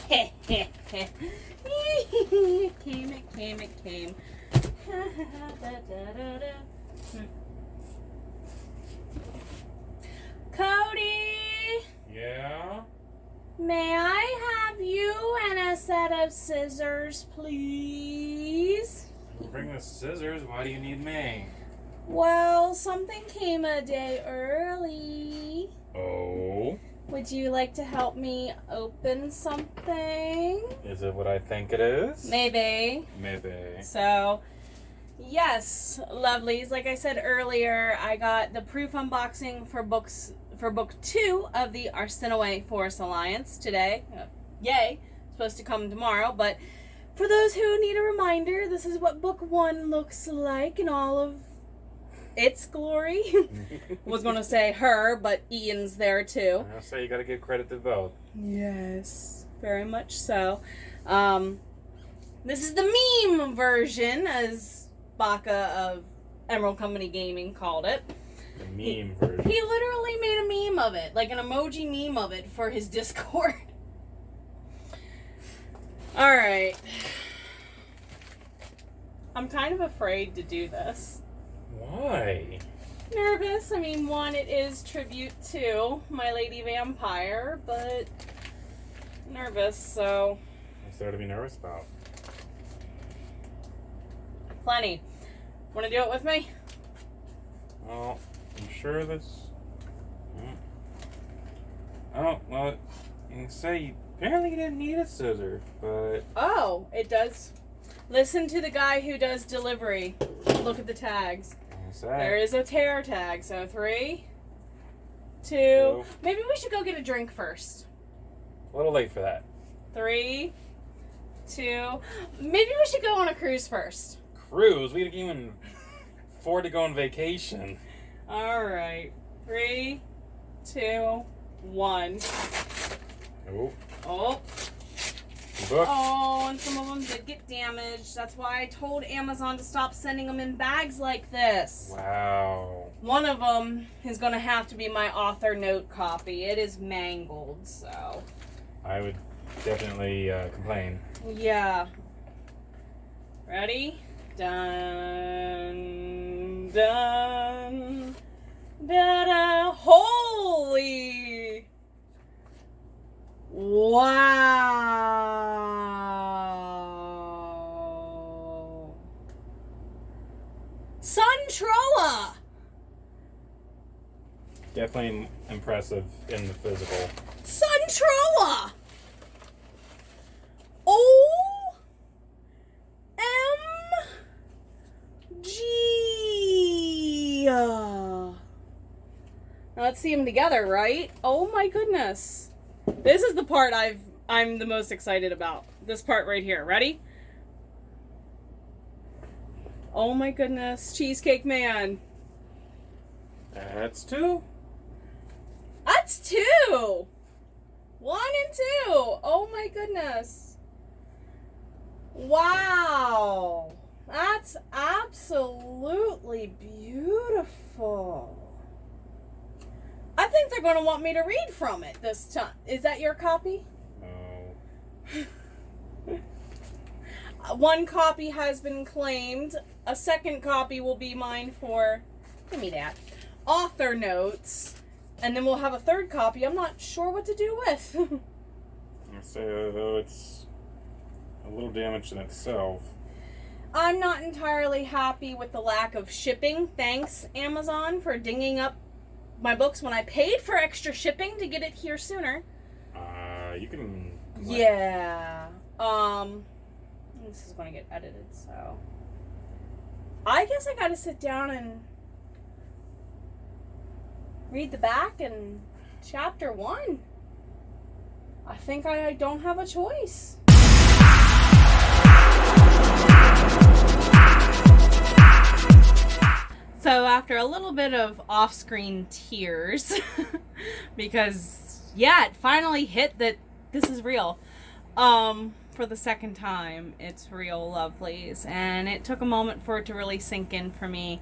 It came. Cody! Yeah? May I have you and a set of scissors, please? Bring the scissors. Why do you need me? Well, something came a day early. Oh? Would you like to help me open something? Is it what I think it is? Maybe. Maybe. So, yes, lovelies. Like I said earlier, I got the proof unboxing for book 2 of the Arsinoëphorus Alliance today. Yay. Supposed to come tomorrow, but for those who need a reminder, this is what book 1 looks like in all of its glory. Was going to say her, but Ian's there too. I'll say you got to give credit to both. Yes, very much so. This is the meme version, as Baka of Emerald Company Gaming called it. The meme version. He literally made a meme of it, like an emoji meme of it for his Discord. Alright. I'm kind of afraid to do this. Why? Nervous. I mean, one, it is tribute to My Lady Vampire, but nervous, so... What's there to be nervous about? Plenty. Want to do it with me? Well, I'm sure this... Oh, well, you can say apparently you didn't need a scissor, but... Oh, it does. Listen to the guy who does delivery. Look at the tags. There is a tear tag. So 3, 2. Maybe we should go get a drink first. A little late for that. 3, 2. Maybe we should go on a cruise first. Cruise? We can't even afford to go on vacation. Alright. 3, 2, 1. Oh. Oh. Book. Oh, and some of them did get damaged. That's why I told Amazon to stop sending them in bags like this. Wow. One of them is going to have to be my author note copy. It is mangled, so. I would definitely complain. Yeah. Ready? Dun, dun, da-da. Holy! Wow! Suntroa! Definitely impressive in the physical. Suntroa! O M G. Now let's see them together, right? Oh my goodness. This is the part I'm the most excited about. This part right here. Ready? Oh my goodness. Cheesecake Man. That's 2. That's 2. 1 and 2. Oh my goodness. Wow. That's absolutely beautiful. I think they're going to want me to read from it this time. Is that your copy? No. One copy has been claimed. A second copy will be mine for, give me that, author notes. And then we'll have a third copy I'm not sure what to do with. So it's a little damaged in itself. I'm not entirely happy with the lack of shipping. Thanks, Amazon, for dinging up my books when I paid for extra shipping to get it here sooner. You can... Yeah. This is going to get edited, so... I guess I got to sit down and read the back in chapter 1. I think I don't have a choice. So after a little bit of off-screen tears, because, yeah, it finally hit that this is real. For the second time, it's real, lovelies. And it took a moment for it to really sink in for me.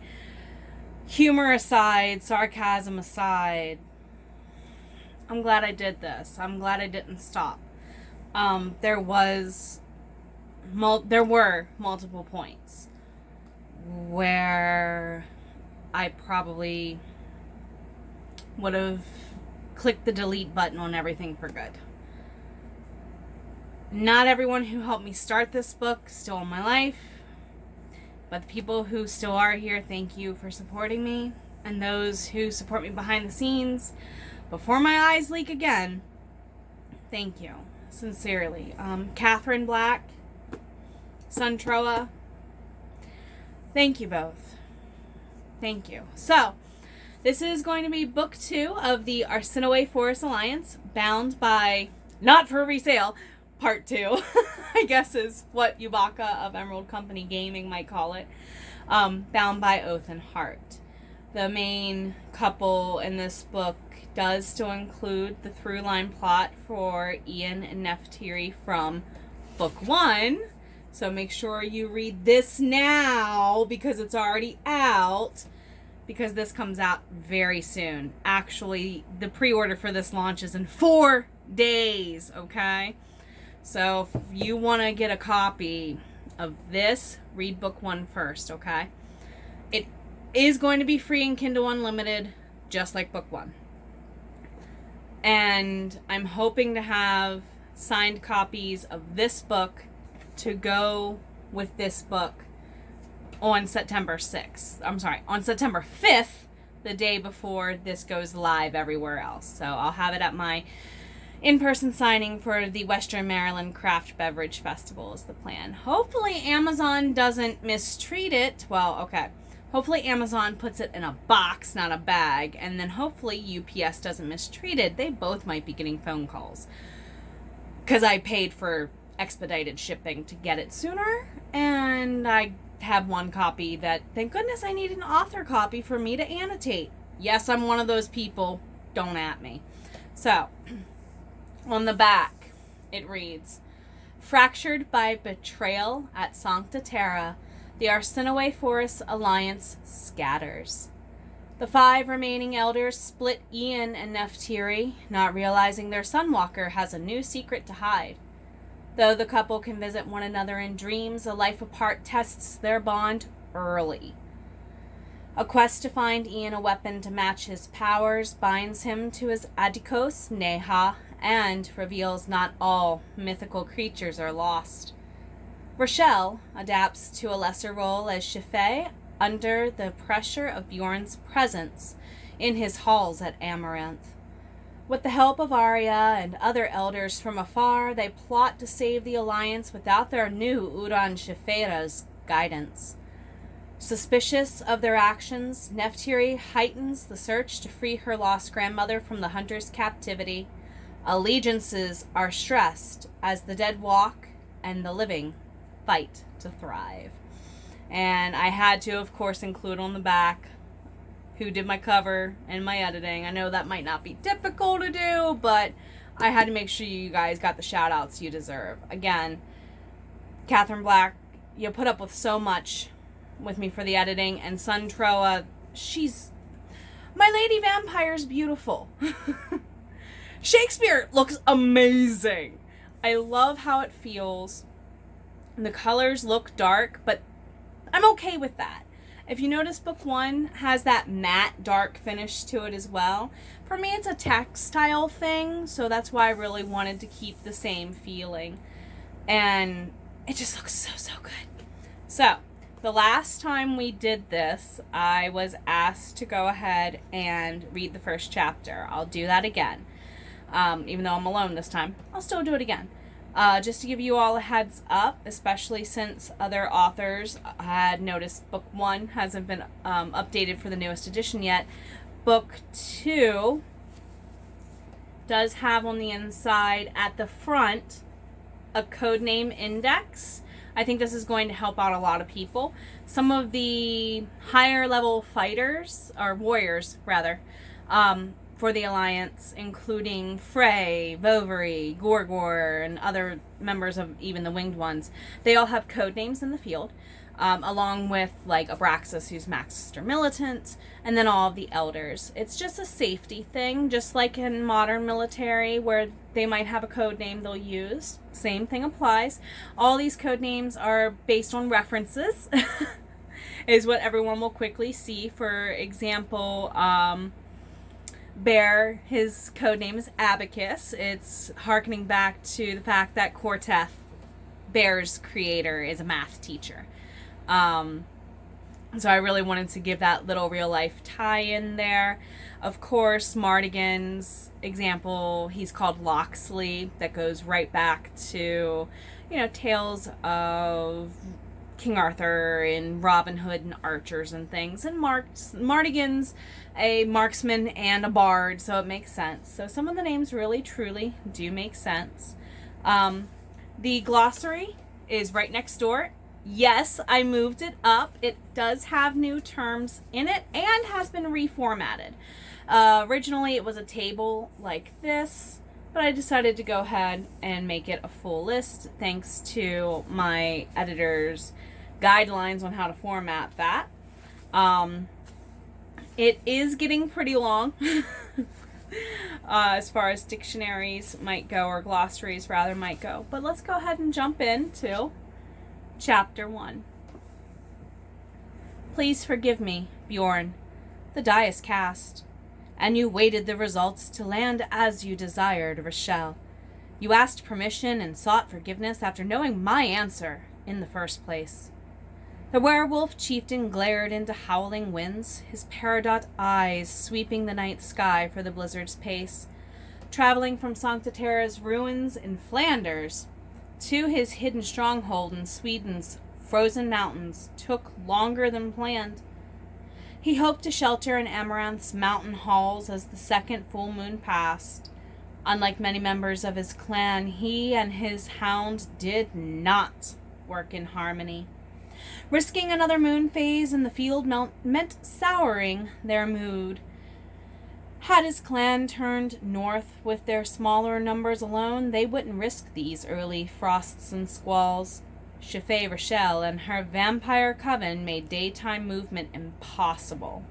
Humor aside, sarcasm aside, I'm glad I did this. I'm glad I didn't stop. there were multiple points where I probably would have clicked the delete button on everything for good. Not everyone who helped me start this book is still in my life, but the people who still are here, thank you for supporting me. And those who support me behind the scenes, before my eyes leak again, thank you, sincerely. Catherine Black, Suntroa, thank you both. Thank you. So, this is going to be book 2 of the Arsinoëphorus Alliance, bound by, not for resale, part 2, I guess is what Yubaka of Emerald Company Gaming might call it, bound by Oath and Heart. The main couple in this book does still include the through-line plot for Ian and Nephtyri from book 1, so make sure you read this now because it's already out, because this comes out very soon. Actually, the pre-order for this launches in 4 days, okay? So if you want to get a copy of this, read book 1 first, okay? It is going to be free in Kindle Unlimited, just like book 1. And I'm hoping to have signed copies of this book to go with this book on September 6th. I'm sorry, on September 5th, the day before this goes live everywhere else. So I'll have it at my in-person signing for the Western Maryland Craft Beverage Festival is the plan. Hopefully Amazon doesn't mistreat it. Well, okay. Hopefully Amazon puts it in a box, not a bag. And then hopefully UPS doesn't mistreat it. They both might be getting phone calls, because I paid for expedited shipping to get it sooner. And I have one copy that, thank goodness I need an author copy for me to annotate. Yes, I'm one of those people. Don't at me. So, on the back, it reads, fractured by betrayal at Sancta Terra, the Arsinoëphorus Alliance scatters. The 5 remaining elders split Ian and Nephtyri, not realizing their sunwalker has a new secret to hide. Though the couple can visit one another in dreams, a life apart tests their bond early. A quest to find Ian a weapon to match his powers binds him to his adikous, naiha, and reveals not all mythical creatures are lost. Rochelle adapts to a lesser role as Shifei under the pressure of Bjorn's presence in his halls at Amaranth. With the help of Aryeh and other elders from afar, they plot to save the Alliance without their new Uran Shifei-ra's guidance. Suspicious of their actions, Nephtyri heightens the search to free her lost grandmother from the hunter's captivity. Allegiances are stressed as the dead walk and the living fight to thrive. And I had to, of course, include on the back who did my cover and my editing. I know that might not be typical to do, but I had to make sure you guys got the shout outs you deserve. Again, Catherine Black, you put up with so much with me for the editing, and Suntroa, she's, my lady vampire's beautiful. Shakespeare looks amazing. I love how it feels. The colors look dark, but I'm okay with that. If you notice, book 1 has that matte dark finish to it as well. For me, it's a textile thing, so that's why I really wanted to keep the same feeling. And it just looks so good. So, the last time we did this, I was asked to go ahead and read the first chapter. I'll do that again. Even though I'm alone this time, I'll still do it again. Just to give you all a heads up, especially since other authors had noticed book 1 hasn't been updated for the newest edition yet. Book 2 does have on the inside at the front a codename index. I think this is going to help out a lot of people. Some of the higher level fighters, or warriors rather, for the Alliance, including Frey, Vovary, Gorgor, and other members of even the Winged Ones. They all have code names in the field. along with like Abraxas, who's Master Militant, and then all of the elders. It's just a safety thing, just like in modern military where they might have a code name they'll use. Same thing applies. All these code names are based on references, is what everyone will quickly see. For example, Bear, his code name is Abacus. It's harkening back to the fact that Corteth, Bear's creator, is a math teacher. So I really wanted to give that little real life tie in there. Of course, Mardigan's example, he's called Locksley. That goes right back to, tales of King Arthur and Robin Hood and archers and things. And Mardigan's a marksman and a bard, so it makes sense. So some of the names really, truly do make sense. The glossary is right next door. Yes, I moved it up. It does have new terms in it and has been reformatted. Originally, it was a table like this, but I decided to go ahead and make it a full list thanks to my editor's guidelines on how to format that. It is getting pretty long as far as dictionaries might go, or glossaries rather might go. But let's go ahead and jump into Chapter 1. Please forgive me, Bjorn. The die is cast, and you waited the results to land as you desired, Rochelle. You asked permission and sought forgiveness after knowing my answer in the first place. The werewolf chieftain glared into howling winds, his peridot eyes sweeping the night sky for the blizzard's pace. Traveling from Sancta Terra's ruins in Flanders to his hidden stronghold in Sweden's frozen mountains took longer than planned. He hoped to shelter in Amaranth's mountain halls as the second full moon passed. Unlike many members of his clan, he and his hound did not work in harmony. Risking another moon phase in the field meant souring their mood. Had his clan turned north with their smaller numbers alone, they wouldn't risk these early frosts and squalls. Rochelle and her vampire coven made daytime movement impossible.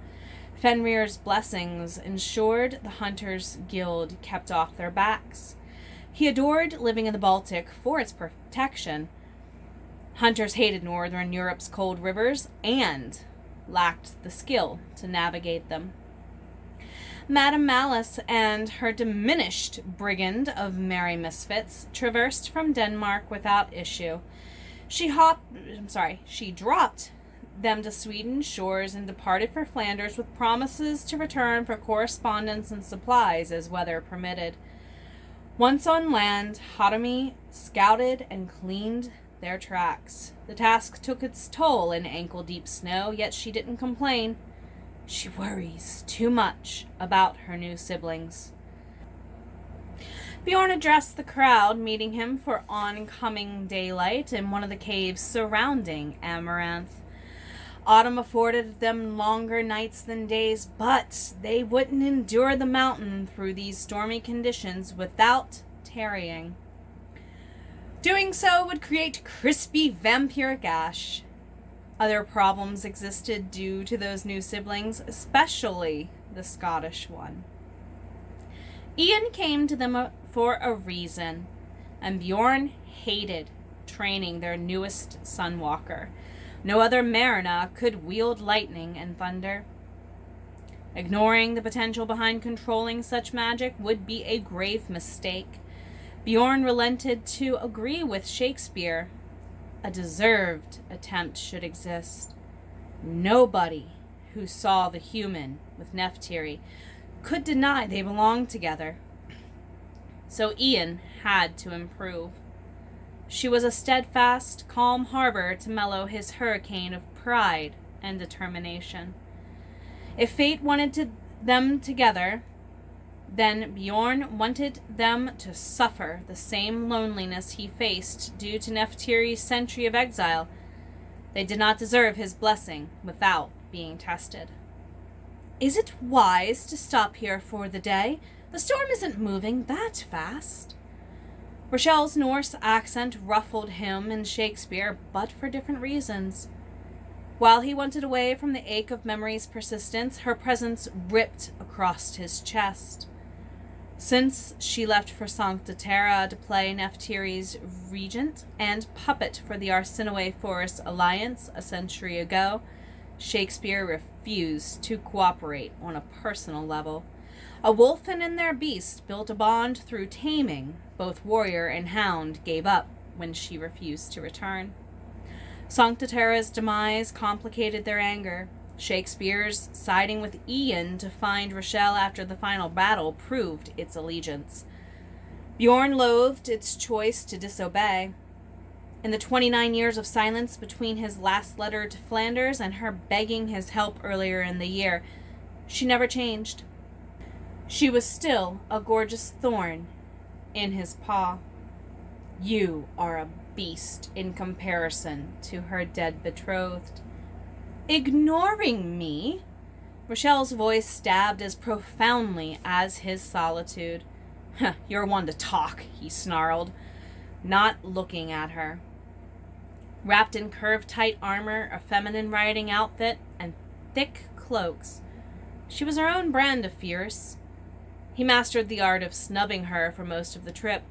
Fenrir's blessings ensured the Hunters' Guild kept off their backs. He adored living in the Baltic for its protection. Hunters hated Northern Europe's cold rivers and lacked the skill to navigate them. Madame Malice and her diminished brigand of merry misfits traversed from Denmark without issue. She dropped them to Sweden's shores and departed for Flanders with promises to return for correspondence and supplies as weather permitted. Once on land, Hatomi scouted and cleaned their tracks. The task took its toll in ankle-deep snow, yet she didn't complain. She worries too much about her new siblings. Bjorn addressed the crowd, meeting him for oncoming daylight in one of the caves surrounding Amaranth. Autumn afforded them longer nights than days, but they wouldn't endure the mountain through these stormy conditions without tarrying. Doing so would create crispy vampiric ash. Other problems existed due to those new siblings, especially the Scottish one. Ian came to them for a reason, and Bjorn hated training their newest sunwalker. No other Marina could wield lightning and thunder. Ignoring the potential behind controlling such magic would be a grave mistake. Bjorn relented to agree with Shakespeare. A deserved attempt should exist. Nobody who saw the human with Nephtyri could deny they belonged together. So Ian had to improve. She was a steadfast, calm harbor to mellow his hurricane of pride and determination. If fate wanted them together, then Bjorn wanted them to suffer the same loneliness he faced due to Nephtyri's century of exile. They did not deserve his blessing without being tested. Is it wise to stop here for the day? The storm isn't moving that fast. Rochelle's Norse accent ruffled him and Shakespeare, but for different reasons. While he wanted away from the ache of memory's persistence, her presence ripped across his chest. Since she left for Sancta Terra to play Nephtyri's regent and puppet for the Arsinoëphorus Alliance a century ago, Shakespeare refused to cooperate on a personal level. A wolf and their beast built a bond through taming. Both warrior and hound gave up when she refused to return. Sancta Terra's demise complicated their anger. Shakespeare's siding with Ian to find Rochelle after the final battle proved its allegiance. Bjorn loathed its choice to disobey. In the 29 years of silence between his last letter to Flanders and her begging his help earlier in the year, she never changed. She was still a gorgeous thorn in his paw. You are a beast in comparison to her dead betrothed. Ignoring me? Rochelle's voice stabbed as profoundly as his solitude. You're one to talk, he snarled, not looking at her. Wrapped in curved-tight armor, a feminine riding outfit, and thick cloaks, she was her own brand of fierce. He mastered the art of snubbing her for most of the trip.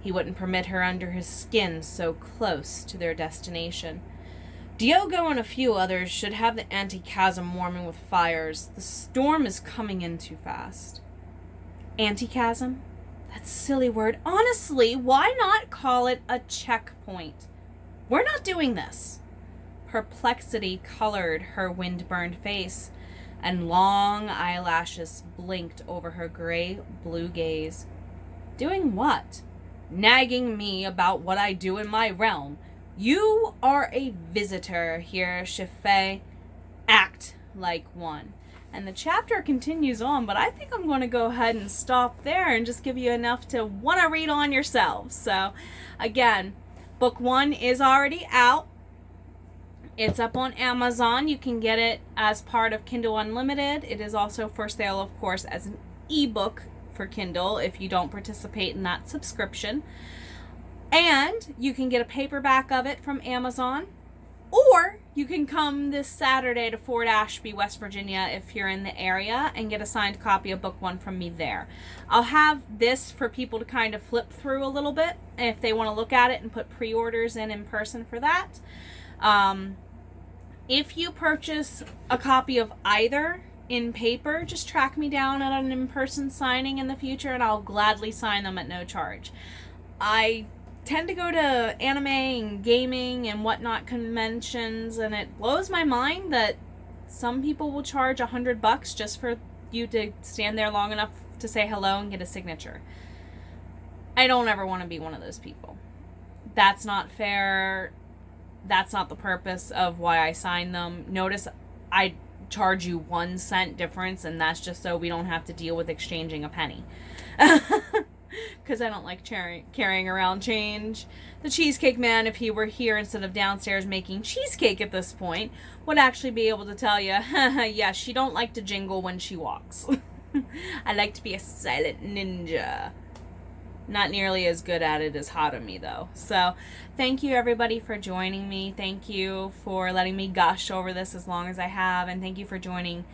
He wouldn't permit her under his skin so close to their destination. Diogo and a few others should have the anti-chasm warming with fires. The storm is coming in too fast. Anti-chasm? That silly word. Honestly, why not call it a checkpoint? We're not doing this. Perplexity colored her wind-burned face, and long eyelashes blinked over her gray-blue gaze. Doing what? Nagging me about what I do in my realm. You are a visitor here, Shifei. Act like one. And the chapter continues on, but I think I'm going to go ahead and stop there and just give you enough to want to read on yourselves. So, again, book 1 is already out. It's up on Amazon. You can get it as part of Kindle Unlimited. It is also for sale, of course, as an ebook for Kindle if you don't participate in that subscription. And you can get a paperback of it from Amazon. Or you can come this Saturday to Fort Ashby, West Virginia, if you're in the area, and get a signed copy of book 1 from me there. I'll have this for people to kind of flip through a little bit if they want to look at it and put pre-orders in person for that. If you purchase a copy of either in paper, just track me down at an in-person signing in the future and I'll gladly sign them at no charge. I tend to go to anime and gaming and whatnot conventions, and it blows my mind that some people will charge $100 just for you to stand there long enough to say hello and get a signature. I don't ever want to be one of those people. That's not fair. That's not the purpose of why I sign them. Notice I charge you 1 cent difference, and that's just so we don't have to deal with exchanging a penny. Because I don't like carrying around change. The Cheesecake Man, if he were here instead of downstairs making cheesecake at this point, would actually be able to tell you, yeah, she don't like to jingle when she walks. I like to be a silent ninja. Not nearly as good at it as Harumi, though. So, thank you everybody for joining me. Thank you for letting me gush over this as long as I have, and thank you for joining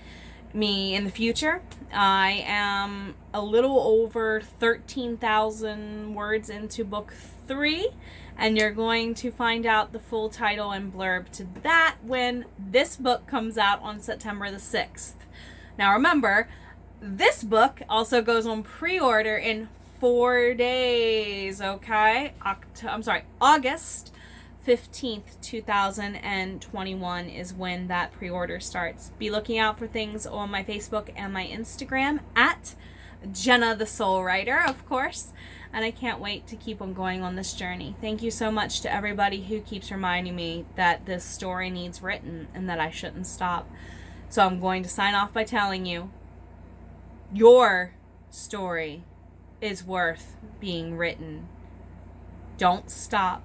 me in the future. I am a little over 13,000 words into book 3, and you're going to find out the full title and blurb to that when this book comes out on September the 6th. Now remember, this book also goes on pre-order in 4 days, okay? August 15th, 2021 is when that pre-order starts. Be looking out for things on my Facebook and my Instagram at Jenna the Soulwriter, of course. And I can't wait to keep on going on this journey. Thank you so much to everybody who keeps reminding me that this story needs written and that I shouldn't stop. So I'm going to sign off by telling you, your story is worth being written. Don't stop.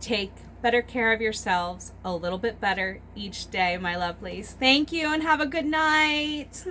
Take better care of yourselves a little bit better each day, my lovelies. Thank you and have a good night.